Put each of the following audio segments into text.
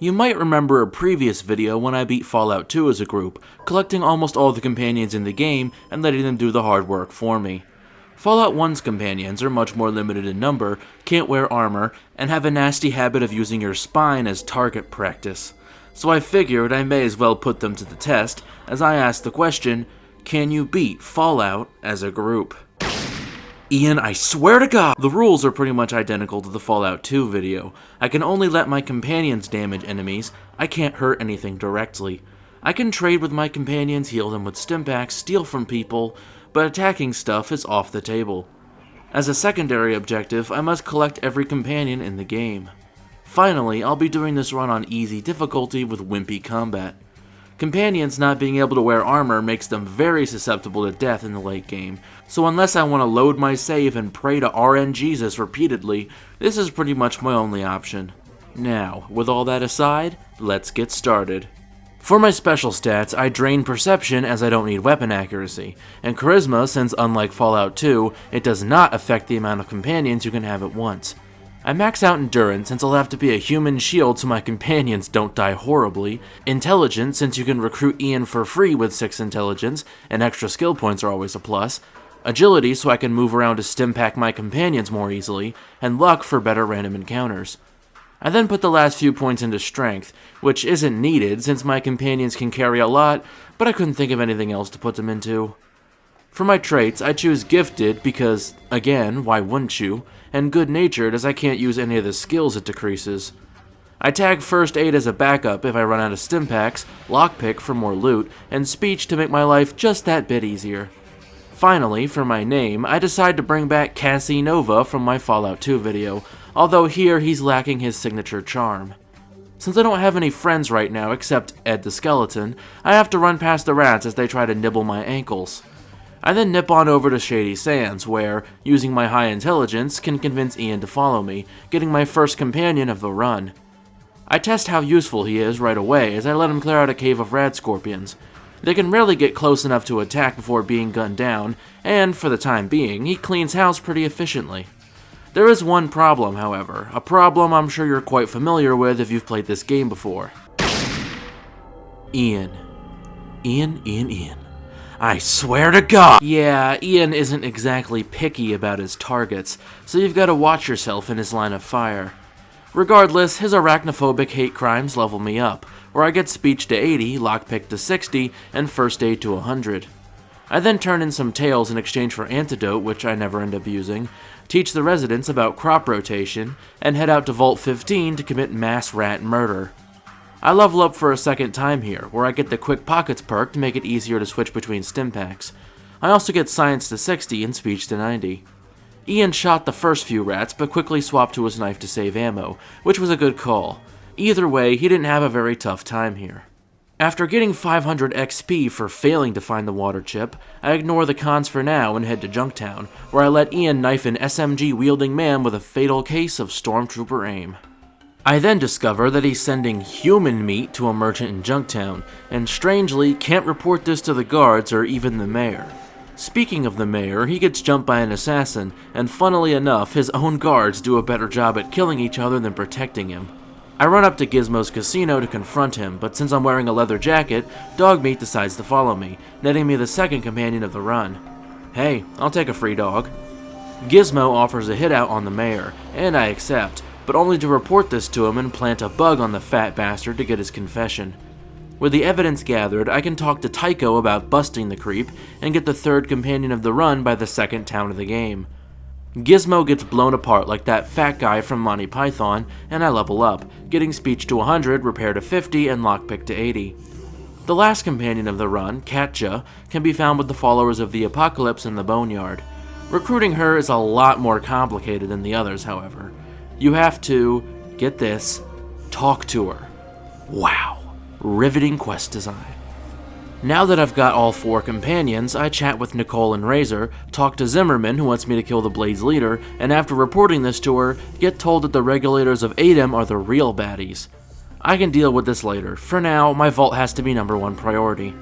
You might remember a previous video when I beat Fallout 2 as a group, collecting almost all the companions in the game and letting them do the hard work for me. Fallout 1's companions are much more limited in number, can't wear armor, and have a nasty habit of using your spine as target practice. So I figured I may as well put them to the test, as I asked the question, can you beat Fallout as a group? Ian, I swear to God! The rules are pretty much identical to the Fallout 2 video. I can only let my companions damage enemies, I can't hurt anything directly. I can trade with my companions, heal them with stimpaks, steal from people, but attacking stuff is off the table. As a secondary objective, I must collect every companion in the game. Finally, I'll be doing this run on easy difficulty with wimpy combat. Companions not being able to wear armor makes them very susceptible to death in the late game, so unless I want to load my save and pray to RNGesus repeatedly, this is pretty much my only option. Now, with all that aside, let's get started. For my special stats, I drain Perception as I don't need weapon accuracy, and Charisma since unlike Fallout 2, it does not affect the amount of companions you can have at once. I max out Endurance since I'll have to be a human shield so my companions don't die horribly, Intelligence since you can recruit Ian for free with 6 Intelligence, and extra skill points are always a plus, Agility so I can move around to stimpak my companions more easily, and Luck for better random encounters. I then put the last few points into Strength, which isn't needed since my companions can carry a lot, but I couldn't think of anything else to put them into. For my traits, I choose Gifted because, again, why wouldn't you, and Good-Natured as I can't use any of the skills it decreases. I tag First Aid as a backup if I run out of stimpaks, Lockpick for more loot, and Speech to make my life just that bit easier. Finally, for my name, I decide to bring back Cassie Nova from my Fallout 2 video, although here he's lacking his signature charm. Since I don't have any friends right now except Ed the Skeleton, I have to run past the rats as they try to nibble my ankles. I then nip on over to Shady Sands, where, using my high intelligence, can convince Ian to follow me, getting my first companion of the run. I test how useful he is right away as I let him clear out a cave of rad scorpions. They can rarely get close enough to attack before being gunned down, and, for the time being, he cleans house pretty efficiently. There is one problem, however, a problem I'm sure you're quite familiar with if you've played this game before. Ian. I swear to God! Yeah, Ian isn't exactly picky about his targets, so you've got to watch yourself in his line of fire. Regardless, his arachnophobic hate crimes level me up, where I get Speech to 80, Lockpick to 60, and First Aid to 100. I then turn in some tails in exchange for Antidote, which I never end up using, teach the residents about crop rotation, and head out to Vault 15 to commit mass rat murder. I level up for a second time here, where I get the Quick Pockets perk to make it easier to switch between stimpaks. I also get Science to 60 and Speech to 90. Ian shot the first few rats, but quickly swapped to his knife to save ammo, which was a good call. Either way, he didn't have a very tough time here. After getting 500 XP for failing to find the water chip, I ignore the cons for now and head to Junktown, where I let Ian knife an SMG-wielding man with a fatal case of Stormtrooper aim. I then discover that he's sending human meat to a merchant in Junktown, and strangely can't report this to the guards or even the mayor. Speaking of the mayor, he gets jumped by an assassin, and funnily enough, his own guards do a better job at killing each other than protecting him. I run up to Gizmo's casino to confront him, but since I'm wearing a leather jacket, Dogmeat decides to follow me, netting me the second companion of the run. Hey, I'll take a free dog. Gizmo offers a hit out on the mayor, and I accept, but only to report this to him and plant a bug on the fat bastard to get his confession. With the evidence gathered, I can talk to Tycho about busting the creep and get the third companion of the run by the second town of the game. Gizmo gets blown apart like that fat guy from Monty Python, and I level up, getting Speech to 100, Repair to 50, and Lockpick to 80. The last companion of the run, Katja, can be found with the followers of the Apocalypse in the Boneyard. Recruiting her is a lot more complicated than the others, however. You have to, get this, talk to her. Wow, riveting quest design. Now that I've got all 4 companions, I chat with Nicole and Razor, talk to Zimmerman who wants me to kill the Blade's leader, and after reporting this to her, get told that the regulators of Adem are the real baddies. I can deal with this later. For now, my vault has to be #1 priority.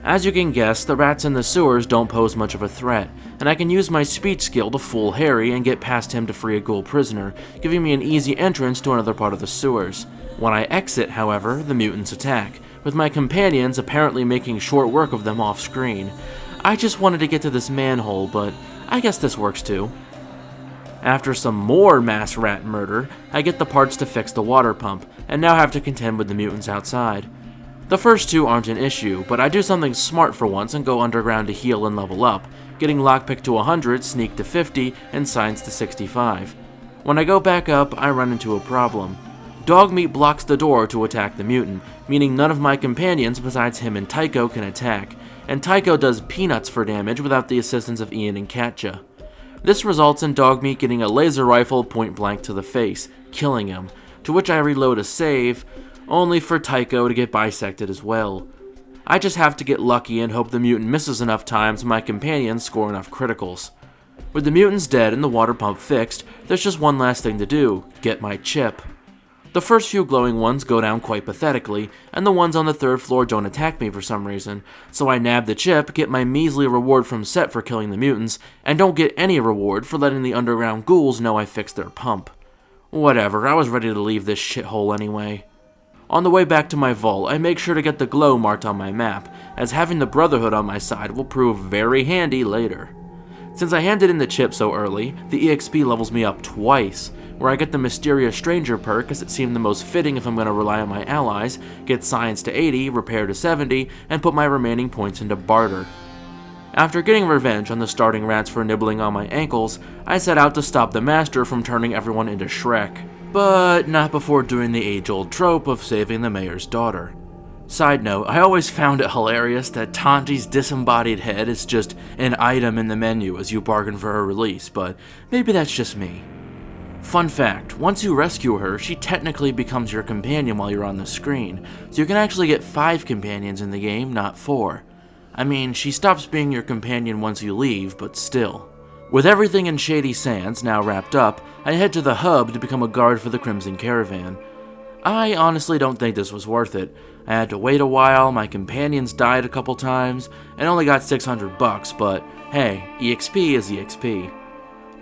As you can guess, the rats in the sewers don't pose much of a threat, and I can use my speech skill to fool Harry and get past him to free a ghoul prisoner, giving me an easy entrance to another part of the sewers. When I exit, however, the mutants attack, with my companions apparently making short work of them off screen. I just wanted to get to this manhole, but I guess this works too. After some more mass rat murder, I get the parts to fix the water pump, and now have to contend with the mutants outside. The first two aren't an issue, but I do something smart for once and go underground to heal and level up, getting lockpick to 100, sneak to 50, and science to 65. When I go back up, I run into a problem. Dogmeat blocks the door to attack the mutant, meaning none of my companions besides him and Tycho can attack, and Tycho does peanuts for damage without the assistance of Ian and Katja. This results in Dogmeat getting a laser rifle point blank to the face, killing him, to which I reload a save, only for Tycho to get bisected as well. I just have to get lucky and hope the mutant misses enough times so my companions score enough criticals. With the mutants dead and the water pump fixed, there's just one last thing to do: get my chip. The first few glowing ones go down quite pathetically, and the ones on the third floor don't attack me for some reason, so I nab the chip, get my measly reward from Set for killing the mutants, and don't get any reward for letting the underground ghouls know I fixed their pump. Whatever, I was ready to leave this shithole anyway. On the way back to my vault, I make sure to get the glow marked on my map, as having the Brotherhood on my side will prove very handy later. Since I handed in the chip so early, the EXP levels me up twice, where I get the Mysterious Stranger perk as it seemed the most fitting if I'm going to rely on my allies, get Science to 80, Repair to 70, and put my remaining points into barter. After getting revenge on the starting rats for nibbling on my ankles, I set out to stop the Master from turning everyone into Shrek. But not before doing the age-old trope of saving the mayor's daughter. Side note, I always found it hilarious that Tandi's disembodied head is just an item in the menu as you bargain for her release, but maybe that's just me. Fun fact, once you rescue her, she technically becomes your companion while you're on the screen, so you can actually get 5 companions in the game, not 4. I mean, she stops being your companion once you leave, but still. With everything in Shady Sands now wrapped up, I head to the Hub to become a guard for the Crimson Caravan. I honestly don't think this was worth it. I had to wait a while, my companions died a couple times, and only got $600, but hey, EXP is EXP.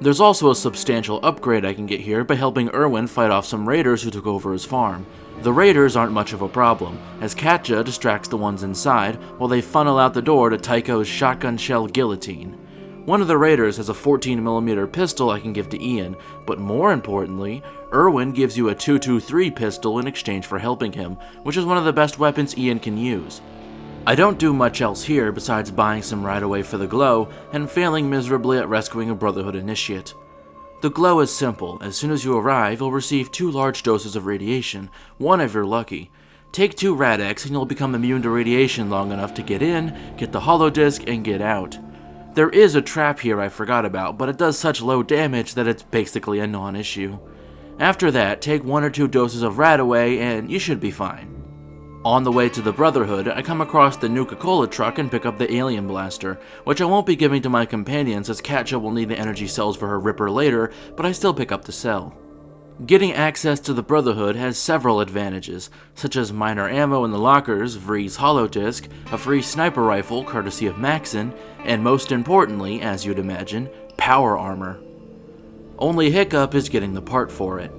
There's also a substantial upgrade I can get here by helping Erwin fight off some raiders who took over his farm. The raiders aren't much of a problem, as Katja distracts the ones inside while they funnel out the door to Tycho's shotgun shell guillotine. One of the raiders has a 14mm pistol I can give to Ian, but more importantly, Erwin gives you a 223 pistol in exchange for helping him, which is one of the best weapons Ian can use. I don't do much else here besides buying some right away for the glow and failing miserably at rescuing a Brotherhood initiate. The glow is simple. As soon as you arrive, you'll receive 2 large doses of radiation, one if you're lucky. Take 2 Rad-X and you'll become immune to radiation long enough to get in, get the holodisc, and get out. There is a trap here I forgot about, but it does such low damage that it's basically a non-issue. After that, take 1 or 2 doses of Radaway and you should be fine. On the way to the Brotherhood, I come across the Nuka-Cola truck and pick up the Alien Blaster, which I won't be giving to my companions as Katja will need the energy cells for her Ripper later, but I still pick up the cell. Getting access to the Brotherhood has several advantages, such as minor ammo in the lockers, Vree's holodisc, a free sniper rifle courtesy of Maxon, and most importantly, as you'd imagine, power armor. Only hiccup is getting the part for it.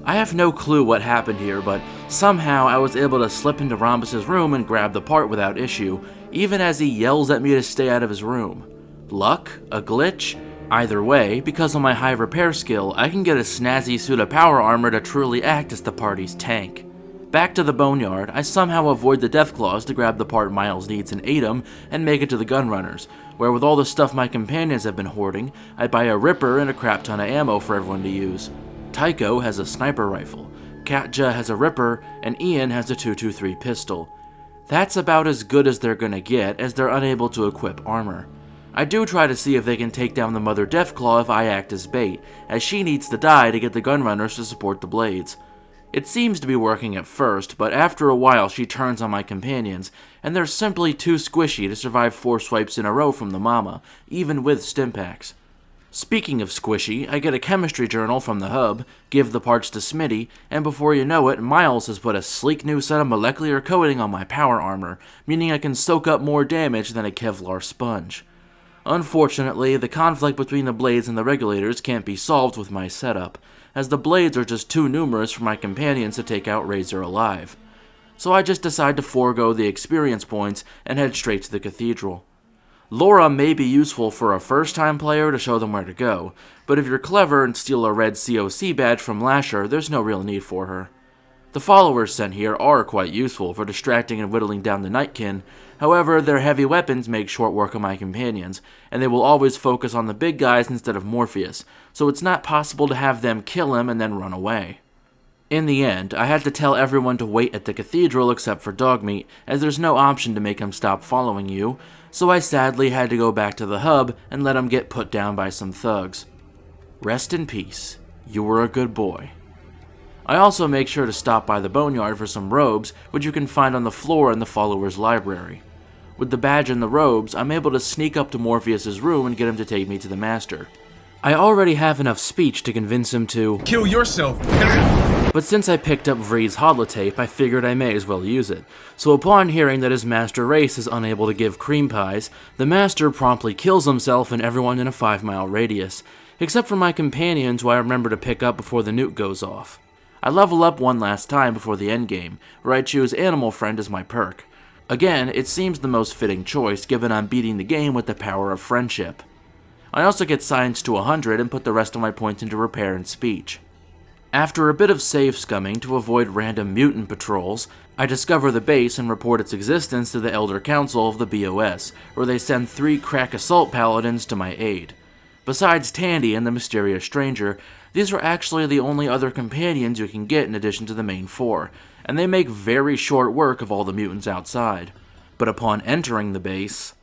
I have no clue what happened here, but somehow I was able to slip into Rhombus's room and grab the part without issue, even as he yells at me to stay out of his room. Luck? A glitch? Either way, because of my high repair skill, I can get a snazzy suit of power armor to truly act as the party's tank. Back to the boneyard, I somehow avoid the Deathclaws to grab the part Miles needs and aid him, and make it to the Gunrunners, where with all the stuff my companions have been hoarding, I buy a Ripper and a crap ton of ammo for everyone to use. Tycho has a sniper rifle, Katja has a Ripper, and Ian has a 223 pistol. That's about as good as they're gonna get, as they're unable to equip armor. I do try to see if they can take down the Mother Deathclaw if I act as bait, as she needs to die to get the Gunrunners to support the blades. It seems to be working at first, but after a while she turns on my companions, and they're simply too squishy to survive 4 swipes in a row from the mama, even with Stimpaks. Speaking of squishy, I get a chemistry journal from the Hub, give the parts to Smitty, and before you know it, Miles has put a sleek new set of molecular coating on my power armor, meaning I can soak up more damage than a Kevlar sponge. Unfortunately, the conflict between the blades and the regulators can't be solved with my setup, as the blades are just too numerous for my companions to take out Razor alive. So I just decide to forego the experience points and head straight to the cathedral. Laura may be useful for a first-time player to show them where to go, but if you're clever and steal a red COC badge from Lasher, there's no real need for her. The followers sent here are quite useful for distracting and whittling down the Nightkin. However, their heavy weapons make short work of my companions, and they will always focus on the big guys instead of Morpheus, so it's not possible to have them kill him and then run away. In the end, I had to tell everyone to wait at the cathedral except for Dogmeat, as there's no option to make him stop following you, so I sadly had to go back to the hub and let him get put down by some thugs. Rest in peace. You were a good boy. I also make sure to stop by the boneyard for some robes, which you can find on the floor in the followers' library. With the badge and the robes, I'm able to sneak up to Morpheus' room and get him to take me to the Master. I already have enough speech to convince him to kill yourself, but since I picked up Vree's holotape, I figured I may as well use it. So upon hearing that his master race is unable to give cream pies, the Master promptly kills himself and everyone in a 5-mile radius, except for my companions who I remember to pick up before the nuke goes off. I level up one last time before the endgame, where I choose Animal Friend as my perk. Again, it seems the most fitting choice given I'm beating the game with the power of friendship. I also get science to 100 and put the rest of my points into repair and speech. After a bit of save scumming to avoid random mutant patrols, I discover the base and report its existence to the Elder Council of the BOS, where they send 3 crack assault paladins to my aid. Besides Tandi and the mysterious stranger, these are actually the only other companions you can get in addition to the main 4, and they make very short work of all the mutants outside. But upon entering the base,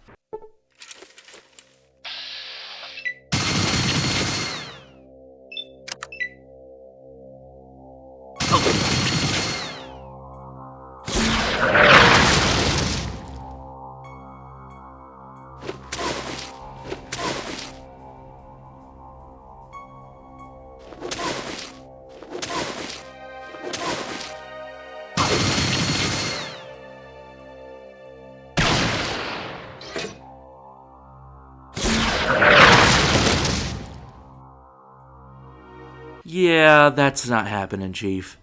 yeah, that's not happening, Chief.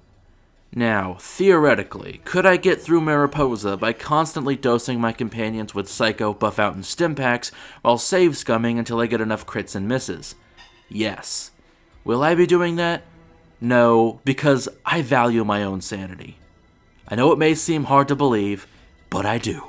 Now, theoretically, could I get through Mariposa by constantly dosing my companions with Psycho, Buff Out, and Stim Packs while save scumming until I get enough crits and misses? Yes. Will I be doing that? No, because I value my own sanity. I know it may seem hard to believe, but I do.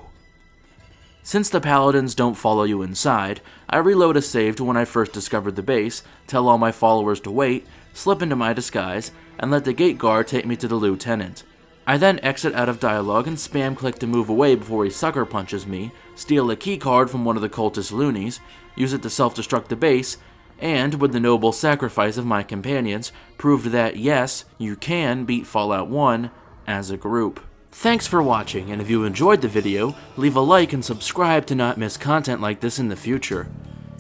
Since the paladins don't follow you inside, I reload a save to when I first discovered the base, tell all my followers to wait, slip into my disguise, and let the gate guard take me to the lieutenant. I then exit out of dialogue and spam click to move away before he sucker punches me, steal a key card from one of the cultist loonies, use it to self-destruct the base, and, with the noble sacrifice of my companions, proved that yes, you can beat Fallout 1 as a group. Thanks for watching, and if you enjoyed the video, leave a like and subscribe to not miss content like this in the future.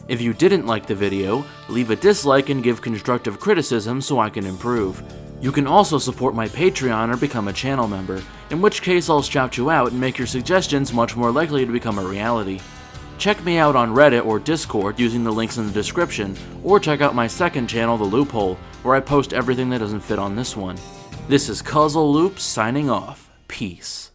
If you didn't like the video, leave a dislike and give constructive criticism so I can improve. You can also support my Patreon or become a channel member, in which case I'll shout you out and make your suggestions much more likely to become a reality. Check me out on Reddit or Discord using the links in the description, or check out my second channel, The Loophole, where I post everything that doesn't fit on this one. This is Cuzzle Loop signing off. Peace.